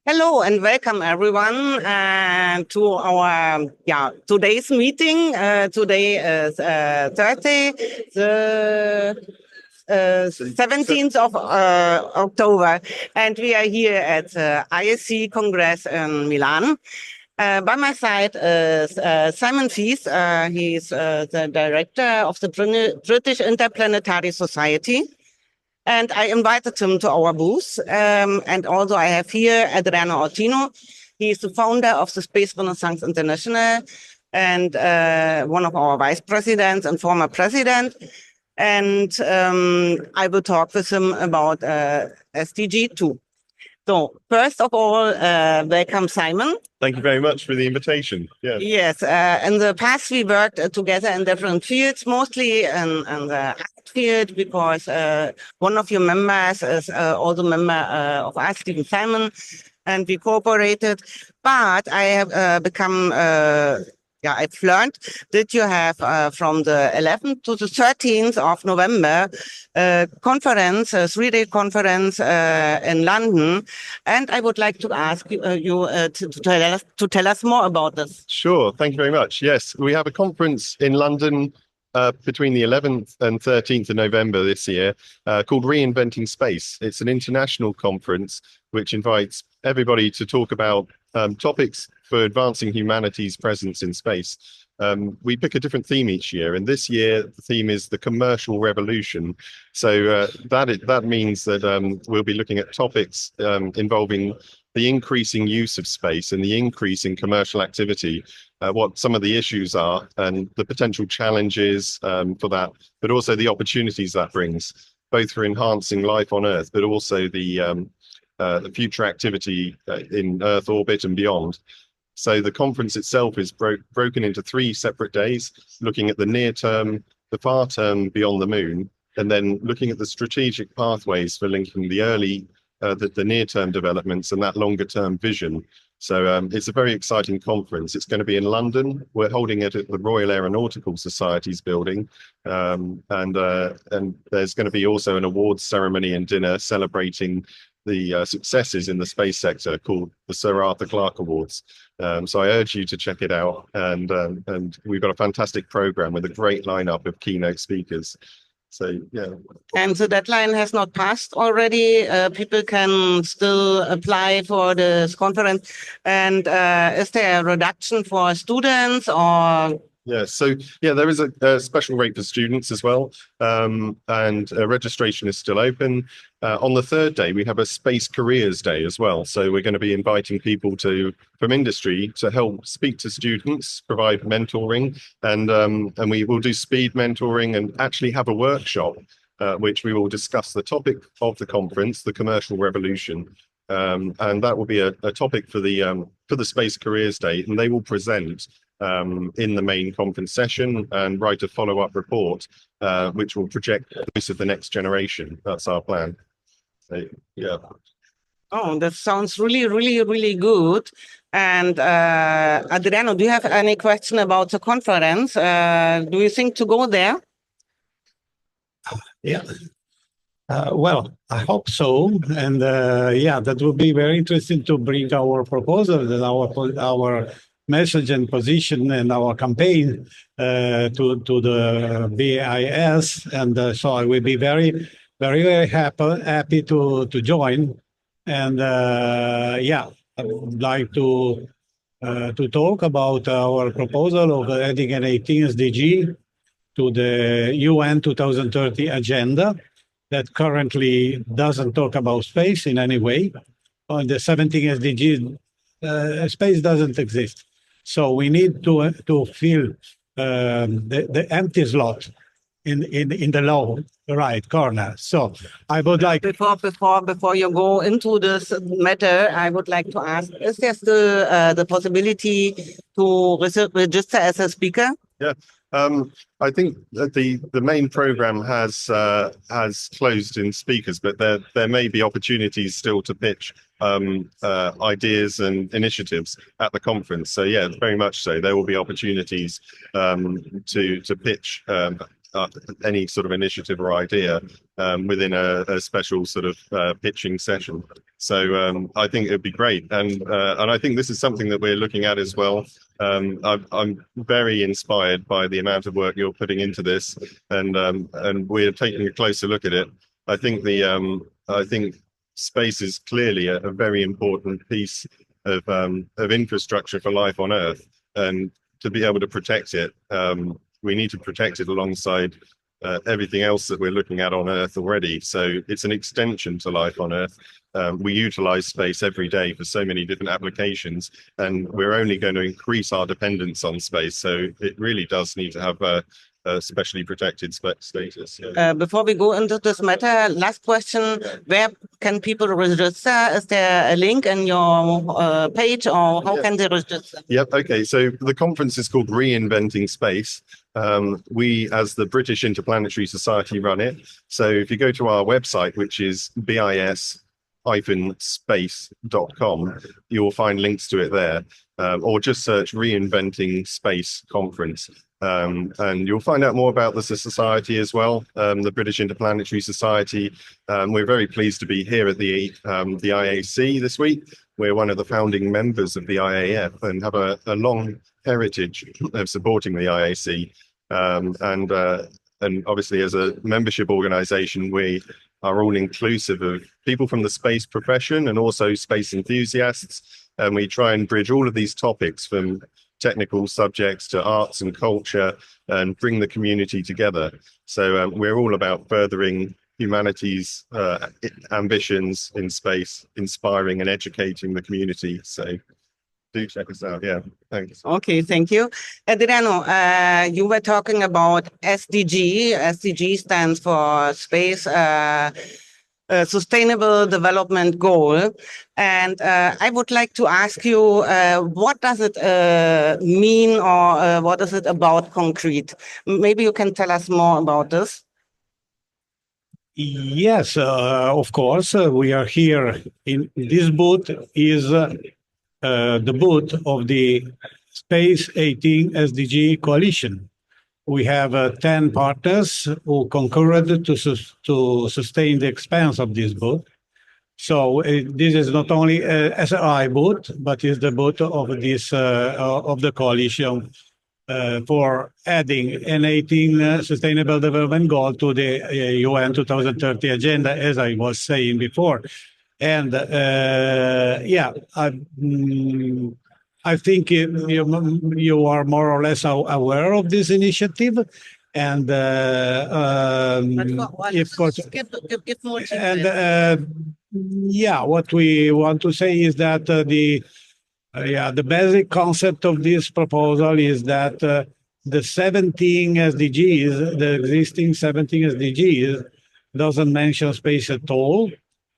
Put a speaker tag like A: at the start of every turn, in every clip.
A: Hello and welcome everyone to our today's meeting. Today is Thursday, the 17th of October, and we are here at the IAC Congress in Milan. By my side is Simon Fees. He's the director of the British Interplanetary Society. And I invited him to our booth. And also I have here Adriano Ortino. He is the founder of the Space Renaissance International and one of our vice presidents and former president. And I will talk with him about SDG 2. So first of all, welcome, Simon.
B: Thank you very much for the invitation. Yeah.
A: Yes, in the past we worked together in different fields, mostly in the art field, because one of your members is also a member of us, Stephen Simon, and we cooperated. But I have I've learned that you have from the 11th to the 13th of November conference, a 3-day conference in London, and I would like to ask you to tell us more about this.
B: Sure, thank you very much. Yes, we have a conference in London between the 11th and 13th of November this year called Reinventing Space. It's an international conference which invites everybody to talk about topics for advancing humanity's presence in space. We pick a different theme each year, and this year the theme is the commercial revolution. So that means that we'll be looking at topics involving the increasing use of space and the increase in commercial activity, what some of the issues are and the potential challenges for that, but also the opportunities that brings, both for enhancing life on Earth, but also the future activity in Earth orbit and beyond. So the conference itself is broken into 3 separate days, looking at the near term, the far term beyond the moon, and then looking at the strategic pathways for linking the near term developments and that longer term vision. So it's a very exciting conference. It's going to be in London. We're holding it at the Royal Aeronautical Society's building, and there's going to be also an awards ceremony and dinner celebrating the successes in the space sector called the Sir Arthur Clarke Awards. So I urge you to check it out. And we've got a fantastic program with a great lineup of keynote speakers. So, yeah.
A: And the deadline has not passed already. People can still apply for this conference. And is there a reduction for students or?
B: Yeah, so there is a special rate for students as well, and registration is still open. On the 3rd day, we have a Space Careers Day as well. So we're going to be inviting people from industry to help speak to students, provide mentoring, and we will do speed mentoring and actually have a workshop, which we will discuss the topic of the conference, the commercial revolution. And that will be a topic for the Space Careers Day, and they will present in the main conference session and write a follow-up report, which will project the voice of the next generation. That's our plan. So, yeah.
A: Oh, that sounds really, really, really good. And Adriano, do you have any question about the conference? Do you think to go there?
C: Yeah. Well, I hope so. And that would be very interesting to bring our proposal and our message and position and our campaign to the BIS, and so I will be very, very, very happy to join. And I would like to talk about our proposal of adding an 18th SDG to the UN 2030 agenda that currently doesn't talk about space in any way. On the 17th SDG, space doesn't exist. So we need to fill the empty slot in the lower right corner. So I would like
A: before you go into this matter, I would like to ask: is there still the possibility to register as a speaker?
B: Yeah. I think that the main program has closed in speakers, but there may be opportunities still to pitch ideas and initiatives at the conference. So yeah, very much so. There will be opportunities to pitch any sort of initiative or idea within a special sort of pitching session. So I think it'd be great, and I think this is something that we're looking at as well. I'm very inspired by the amount of work you're putting into this, and we're taking a closer look at it. I think I think space is clearly a very important piece of infrastructure for life on Earth, and to be able to protect it, we need to protect it alongside everything else that we're looking at on Earth already. So it's an extension to life on Earth. We utilize space every day for so many different applications, and we're only going to increase our dependence on space. So it really does need to have a specially protected status. Yeah.
A: Before we go into this matter, last question: where can people register? Is there a link in your page, or how can they register?
B: Yep. Okay. So the conference is called Reinventing Space. We, as the British Interplanetary Society, run it. So if you go to our website, which is BIS-space.com, you'll find links to it there, or just search Reinventing Space Conference. And you'll find out more about the society as well, the British Interplanetary Society. We're very pleased to be here at the IAC this week. We're one of the founding members of the IAF and have a long heritage of supporting the IAC. And obviously, as a membership organization, we are all inclusive of people from the space profession and also space enthusiasts. And we try and bridge all of these topics, from technical subjects to arts and culture, and bring the community together. So we're all about furthering humanity's ambitions in space, inspiring and educating the community. So do check us out. Yeah, thanks.
A: Okay, thank you. Adriano, you were talking about SDG. SDG stands for Space Sustainable Development Goal. And I would like to ask you, what does it mean, or what is it about concrete? Maybe you can tell us more about this.
C: Yes, of course. We are here in this booth is the booth of the Space 18 SDG Coalition. We have 10 partners who concurred to sustain the expense of this booth. So this is not only a SRI booth, but is the booth of this of the coalition for adding an 18 Sustainable Development Goal to the UN 2030 agenda, as I was saying before. And yeah, I think you are more or less aware of this initiative, and
A: Give more details.
C: and yeah, what we want to say is that the basic concept of this proposal is that the 17 SDGs, the existing 17 SDGs, doesn't mention space at all,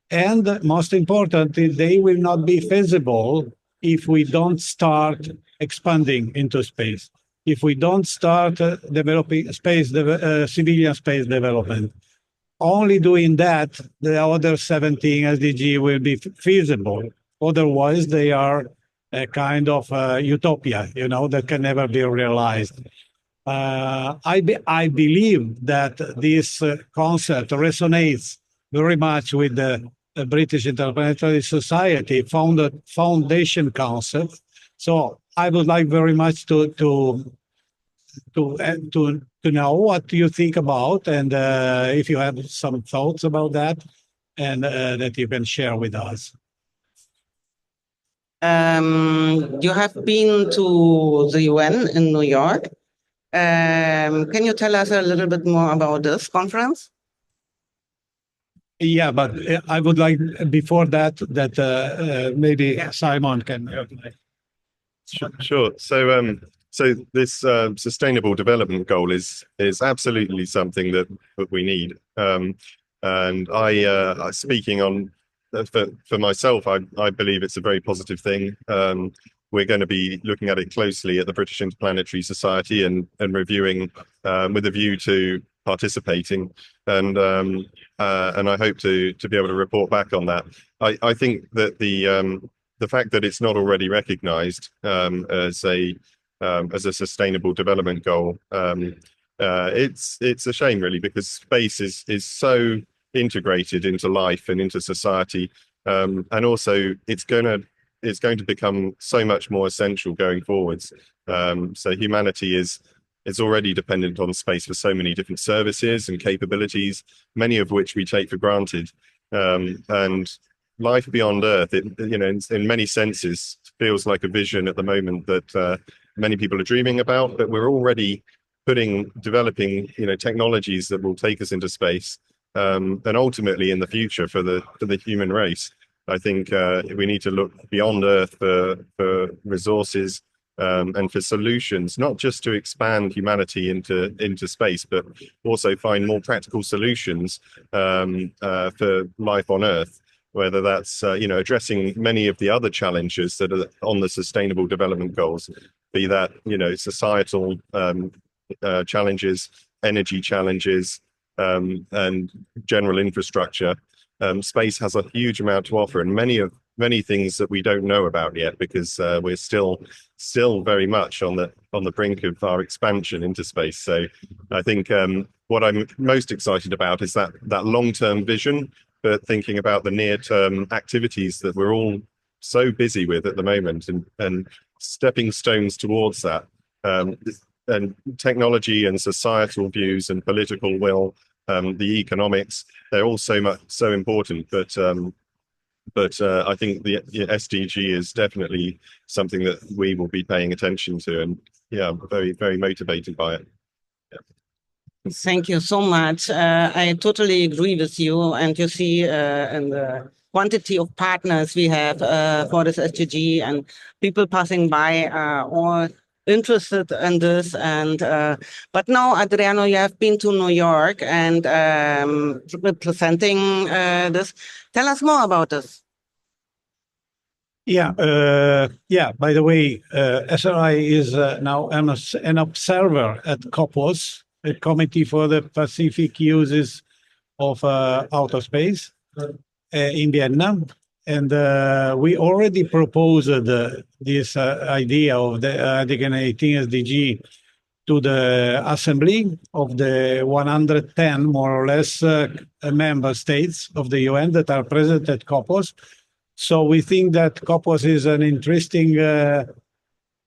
C: and most importantly, they will not be feasible if we don't start expanding into space, if we don't start developing space, civilian space development. Only doing that, the other 17 SDG will be feasible. Otherwise, they are a kind of utopia, that can never be realized. I believe that this concept resonates very much with the British Interplanetary Society foundation concept. So I would like very much to know what you think about, and if you have some thoughts about that, and that you can share with us.
A: You have been to the UN in New York. Can you tell us a little bit more about this conference?
C: Yeah, but I would like before that maybe Simon can.
B: Sure. So this sustainable development goal is absolutely something that we need. And I speaking on for myself, I believe it's a very positive thing. We're going to be looking at it closely at the British Interplanetary Society and reviewing with a view to participating, and I hope to be able to report back on that. I think that the fact that it's not already recognised as a sustainable development goal It's a shame really, because space is so integrated into life and into society, and also it's going to become so much more essential going forwards. So humanity is already dependent on space for so many different services and capabilities, many of which we take for granted. And life beyond Earth, in many senses, feels like a vision at the moment that many people are dreaming about, but we're already developing, technologies that will take us into space, and ultimately in the future for the human race. I think we need to look beyond Earth for resources, and for solutions, not just to expand humanity into space, but also find more practical solutions for life on Earth. Whether that's addressing many of the other challenges that are on the Sustainable Development Goals, be that societal challenges, energy challenges, and general infrastructure. Space has a huge amount to offer, and many things that we don't know about yet, because we're still very much on the brink of our expansion into space. So I think what I'm most excited about is that long-term vision, but thinking about the near-term activities that we're all so busy with at the moment, and stepping stones towards that. And technology and societal views and political will, the economics, they're all so important. But I think the SDG is definitely something that we will be paying attention to, and I'm very, very motivated by it.
A: Thank you so much. I totally agree with you. And you see, in the quantity of partners we have for this SDG, and people passing by are all interested in this. And but now, Adriano, you have been to New York and representing this. Tell us more about this.
C: Yeah. By the way, SRI is now an observer at COPOS, a Committee for the Pacific Uses of Outer Space in Vietnam. And we already proposed this idea of the Article 18 SDG to the Assembly of the 110, more or less, member states of the UN that are present at COPOS. So we think that COPOS is an interesting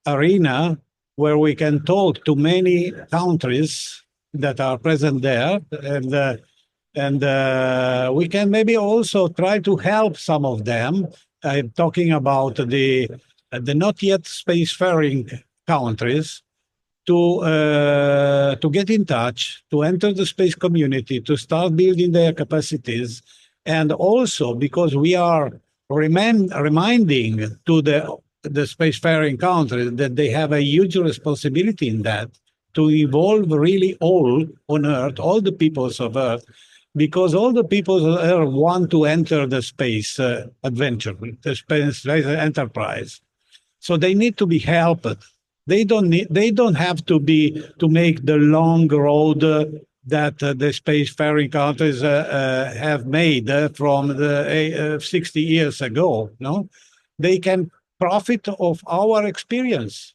C: arena where we can talk to many countries that are present there, and we can maybe also try to help some of them. I'm talking about the not yet spacefaring countries to get in touch, to enter the space community, to start building their capacities, and also because we are reminding to the spacefaring countries that they have a huge responsibility in that, to involve really all on Earth, all the peoples of Earth, because all the peoples of Earth want to enter the space adventure, the space enterprise. So they need to be helped. They don't have to make the long road that the spacefaring countries have made from the 60 years ago. No, they can profit of our experience,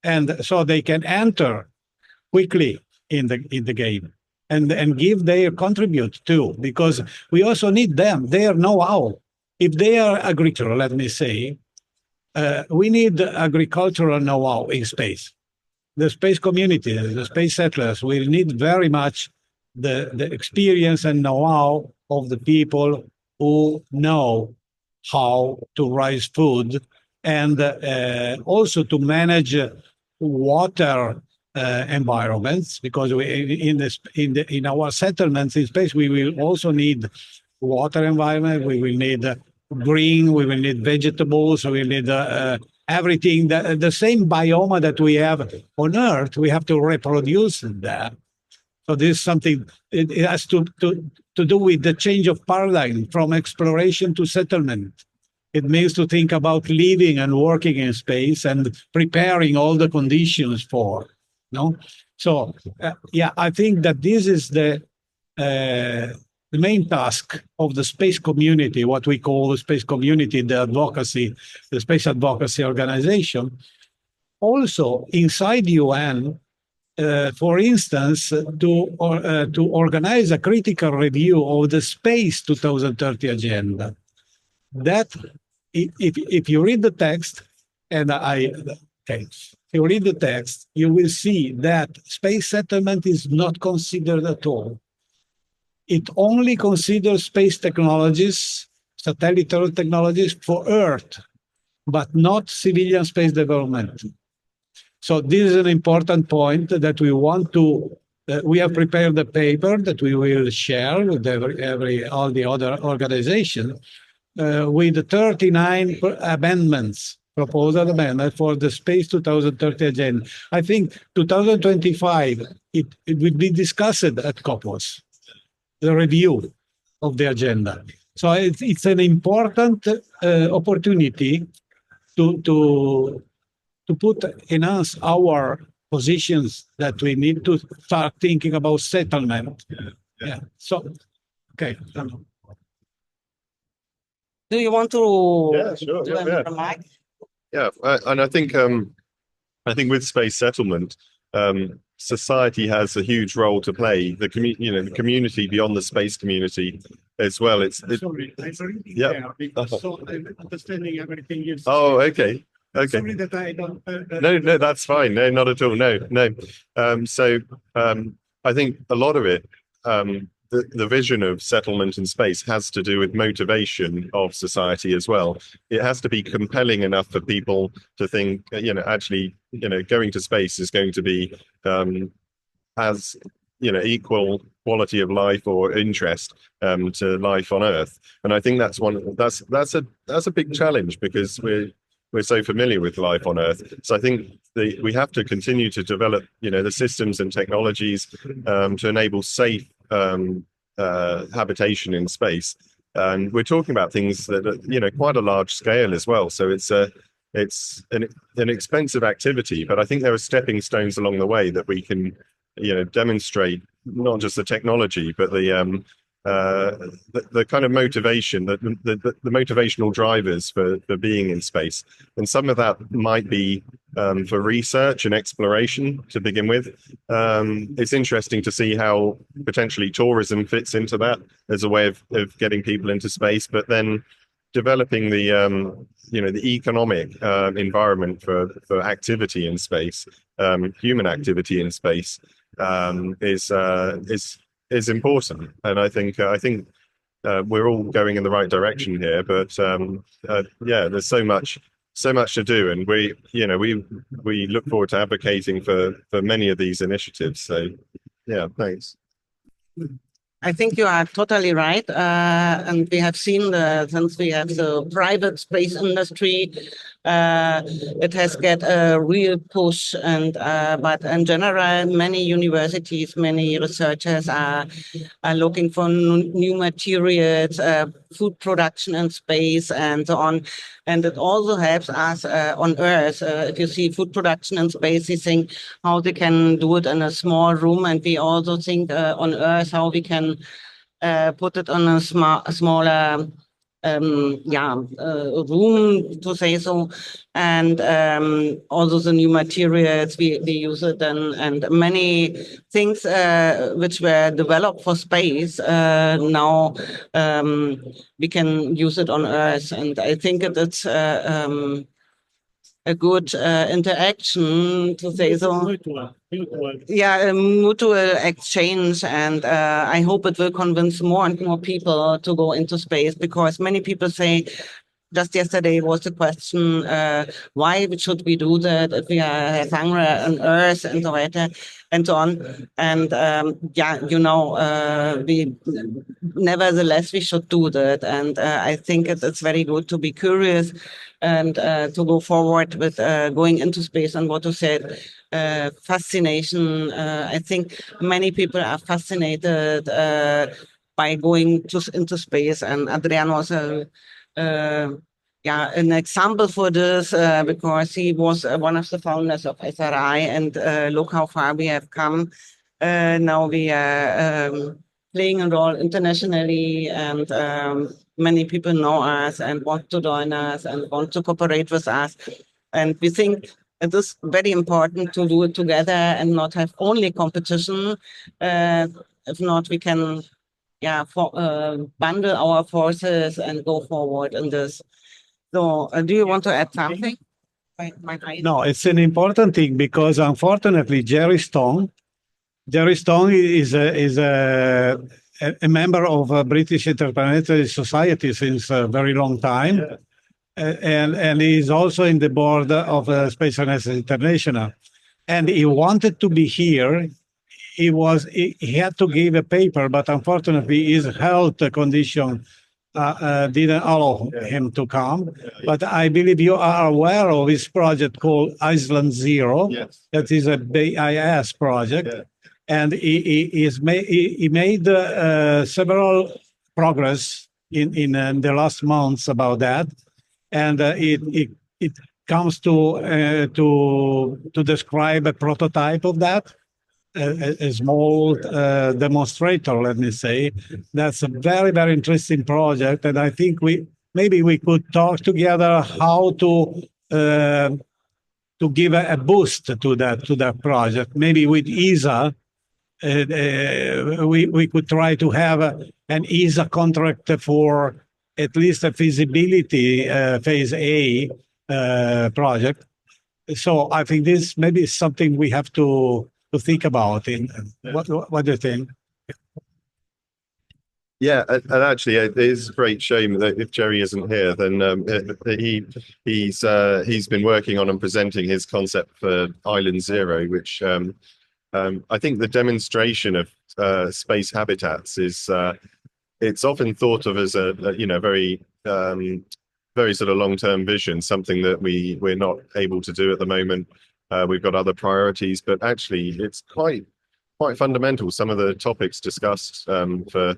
C: and so they can enter quickly in the game and give their contribute too, because we also need them, their know-how. If they are agricultural, let me say, we need agricultural know-how in space. The space community, the space settlers will need very much the experience and know-how of the people who know how to raise food, and also to manage water environments, because in our settlements in space we will also need water environment. We will need green. We will need vegetables. We will need everything. The same biome that we have on Earth, we have to reproduce that. So this is something. It has to do with the change of paradigm from exploration to settlement. It means to think about living and working in space and preparing all the conditions for. No, so I think that this is the main task of the space community, what we call the space community, the space advocacy organization. Also inside UN, for instance, to organize a critical review of the Space 2030 agenda. That, if you read the text, if you read the text, you will see that space settlement is not considered at all. It only considers space technologies, satellitary technologies for Earth, but not civilian space development. So this is an important point that we want to. We have prepared a paper that we will share with all the other organizations with 39 amendments, proposal amendment for the Space 2030 agenda. I think 2025 it will be discussed at COPOS, the review of the agenda. So it's an important opportunity to enhance our positions that we need to start thinking about settlement. Yeah. So, okay.
A: Do you want to
B: Yeah, sure.
A: do a remark?
B: Yeah, and I think with space settlement, society has a huge role to play. The community beyond the space community as well.
C: Sorry, I'm
B: yeah.
C: so I'm understanding everything you said.
B: Oh, okay. Okay.
C: Sorry that I don't.
B: No, that's fine. No, not at all. No. So I think a lot of it, the vision of settlement in space has to do with motivation of society as well. It has to be compelling enough for people to think, actually, going to space is going to be as equal quality of life or interest to life on Earth. And I think that's a big challenge because we're so familiar with life on Earth. So I think we have to continue to develop, the systems and technologies to enable safe habitation in space. And we're talking about things that are, quite a large scale as well. So it's an expensive activity, but I think there are stepping stones along the way that we can, demonstrate not just the technology, but the kind of motivation, the motivational drivers for being in space. And some of that might be for research and exploration to begin with. It's interesting to see how potentially tourism fits into that as a way of getting people into space, but then developing the economic environment for activity in space, human activity in space is important, and I think we're all going in the right direction here. But there's so much to do, and we look forward to advocating for many of these initiatives. So, yeah, thanks.
A: I think you are totally right, and we have seen since we have the private space industry, it has got a real push, and but in general, many universities, many researchers are looking for new materials, food production in space, and so on. And it also helps us on Earth. If you see food production in space, you think how they can do it in a small room, and we also think on Earth how we can put it on a smaller room, to say so. And also the new materials we use it, and many things which were developed for space now we can use it on Earth. And I think it's a good interaction, to say so. Yeah, a mutual exchange, and I hope it will convince more and more people to go into space, because many people say, just yesterday was the question, why should we do that if we have hunger on Earth and so on. And we nevertheless we should do that. And I think it's very good to be curious and to go forward with going into space. And what you said, fascination. I think many people are fascinated by going into space, and Adrian was an example for this, because he was one of the founders of SRI, and look how far we have come. Now we are playing a role internationally, and many people know us and want to join us and want to cooperate with us. And we think it is very important to do it together and not have only competition. If not, we can bundle our forces and go forward in this. So, do you want to add something?
C: No, it's an important thing because unfortunately, Jerry Stone is a member of British Interplanetary Society since a very long time. Yeah. And he's also in the board of Space Science International. And he wanted to be here. He had to give a paper, but unfortunately his health condition didn't allow him to come. But I believe you are aware of his project called Iceland Zero. Yes. That is a BIS project. Yeah. And he made several progress in the last months about that. And it comes to describe a prototype of that. A small demonstrator, let me say. That's a very, very interesting project, and I think maybe we could talk together how to give a boost to that project. Maybe with ESA, we could try to have an ESA contract for at least a feasibility phase A project. So I think this maybe is something we have to think about. What do you think?
B: Yeah, and actually, it is a great shame that if Jerry isn't here, then he's been working on and presenting his concept for Island Zero, which I think the demonstration of space habitats is it's often thought of as a very very sort of long-term vision, something that we're not able to do at the moment. We've got other priorities, but actually it's quite fundamental. Some of the topics discussed for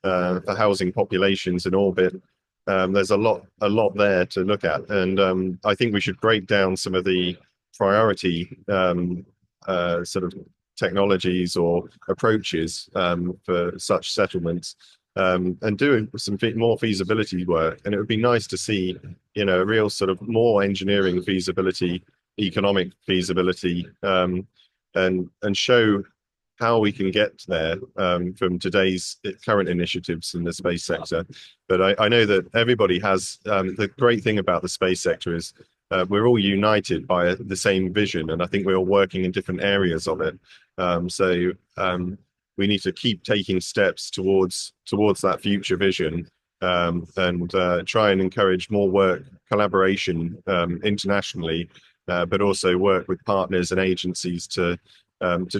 B: housing populations in orbit, there's a lot there to look at, and I think we should break down some of the priority sort of technologies or approaches for such settlements, and doing some more feasibility work. And it would be nice to see, a real sort of more engineering feasibility, economic feasibility, and show how we can get there from today's current initiatives in the space sector. But I know that everybody has, the great thing about the space sector is we're all united by the same vision, and I think we're all working in different areas of it. So we need to keep taking steps towards that future vision, and try and encourage more work, collaboration internationally, but also work with partners and agencies to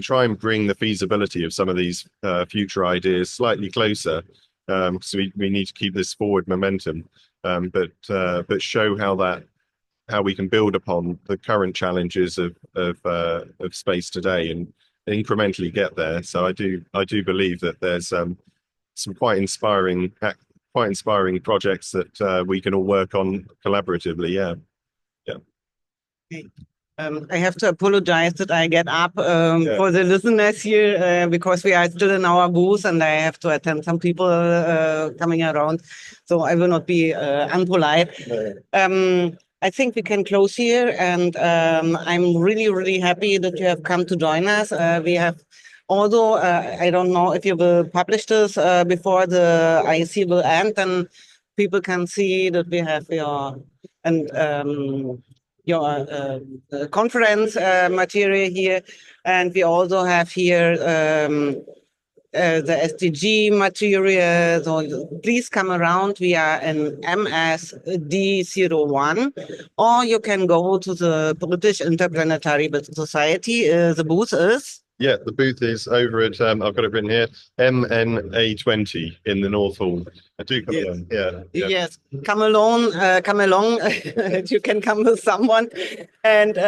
B: try and bring the feasibility of some of these future ideas slightly closer. So we need to keep this forward momentum, but show how we can build upon the current challenges of space today and incrementally get there. So I do believe that there's some quite inspiring projects that we can all work on collaboratively. Yeah.
A: Okay. I have to apologize that I get up for the listeners here because we are still in our booth and I have to attend some people coming around, so I will not be unpolite. I think we can close here, and I'm really, really happy that you have come to join us. We have, although I don't know if you will publish this before the IAC will end, and people can see that we have your conference material here, and we also have here the SDG material. So please come around. We are in MSD01, or you can go to the British Interplanetary Society. The booth is?
B: Yeah, the booth is over at, I've got it written here, MNA20 in the North Hall. I do come along. Yeah.
A: Yes, come along. You can come with someone. And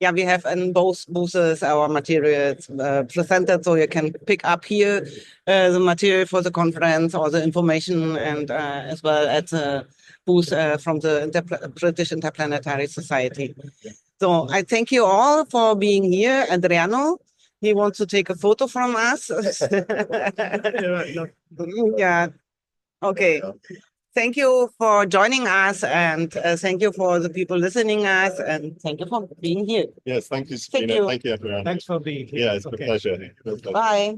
A: we have in both booths our materials presented, so you can pick up here the material for the conference or the information, and as well as the booth from the British Interplanetary Society. So I thank you all for being here. Adriano, he wants to take a photo from us. Yeah. Okay. thank you for joining us, and thank you for the people listening us, and thank you for being here.
B: Yes, thank you,
A: Thank
B: Sabrina.
A: you.
B: Thank you, everyone.
C: Thanks for being here.
B: Yeah, it's a
C: Okay.
B: pleasure.
A: Bye.